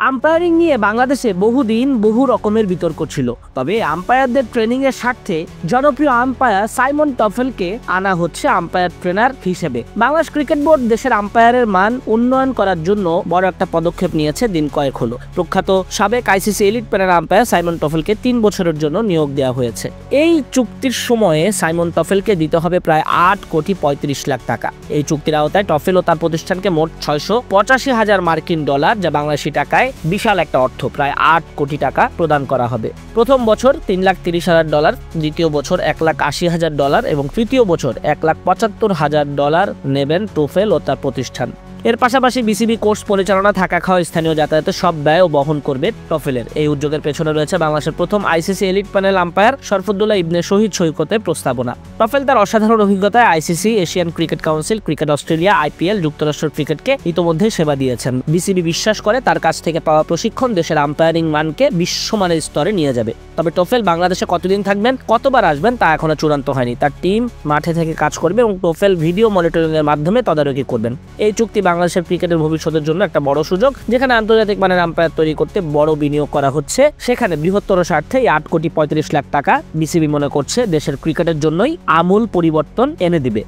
Umpiring নিয়ে বাংলাদেশে বহুদিন বহু রকমের বিতর্ক ছিল, তবে আম্পায়ারদের ট্রেনিং এর স্বার্থে জনপ্রিয় আম্পায়ার সাইমন টফেলকে আনা হচ্ছে আম্পায়ার ট্রেনার হিসেবে। বাংলাদেশ ক্রিকেট বোর্ড দেশের আম্পায়ারের মান উন্নয়ন করার জন্য বড় একটা পদক্ষেপ নিয়েছে দিন কয়েক হলো। প্রখ্যাত সাবেক ICC elite panel umpire Simon টফেলকে 3 বছরের জন্য নিয়োগ দেওয়া হয়েছে। এই চুক্তির সময়ে সাইমন টফেলকে দিতে হবে প্রায় 8,35,00,000 টাকা। এই চুক্তির আওতায় টফেল ও তার প্রতিষ্ঠানকে মোট $685,000 মার্কিন, যা বাংলাদেশি টাকায় বিশাল একটা অর্থ, প্রায় 8 কোটি টাকা প্রদান করা হবে। প্রথম বছর $3,30,000, দ্বিতীয় বছর $1,80,000 এবং তৃতীয় বছর $1,75,000 নেবেন টফেল ও তার প্রতিষ্ঠান। এর পাশাপাশি বিসিবি কোর্স পরিচালনা, থাকা খাওয়া, স্থানীয় যাতায়াতের সব ব্যয় বহন করবে টফেলের। এই উদ্যোগের পেছনে রয়েছে বাংলাদেশের প্রথম ICC elite panel umpire Sharfuddoula Ibne Shahid সৈকতের প্রস্তাবনা। টফেল তার অসাধারণ অভিজ্ঞতায় ICC, Asian cricket council, cricket Australia, IPL, যুক্তরাষ্ট্রের ক্রিকেটকে ইতোমধ্যে সেবা দিয়েছেন। বিসিবি বিশ্বাস করে তার কাছ থেকে পাওয়া প্রশিক্ষণ দেশের আম্পায়ারিং মানকে বিশ্বমানের স্তরে নিয়ে যাবে। তবে টফেল বাংলাদেশে কতদিন থাকবেন, কতবার আসবেন তা এখনো চূড়ান্ত হয়নি। তার টিম মাঠে থেকে কাজ করবে এবং টফেল ভিডিও মনিটরিং এর মাধ্যমে তদারকি করবেন। এই চুক্তি বাংলাদেশের ক্রিকেটের ভবিষ্যতের জন্য একটা বড় সুযোগ। যেখানে আন্তর্জাতিক মানের আম্পায়ার তৈরি করতে বড় বিনিয়োগ করা হচ্ছে, সেখানে বৃহত্তর স্বার্থে 8,35,00,000 টাকা বিসিবি মনে করছে দেশের ক্রিকেটের জন্যই আমূল পরিবর্তন এনে দিবে।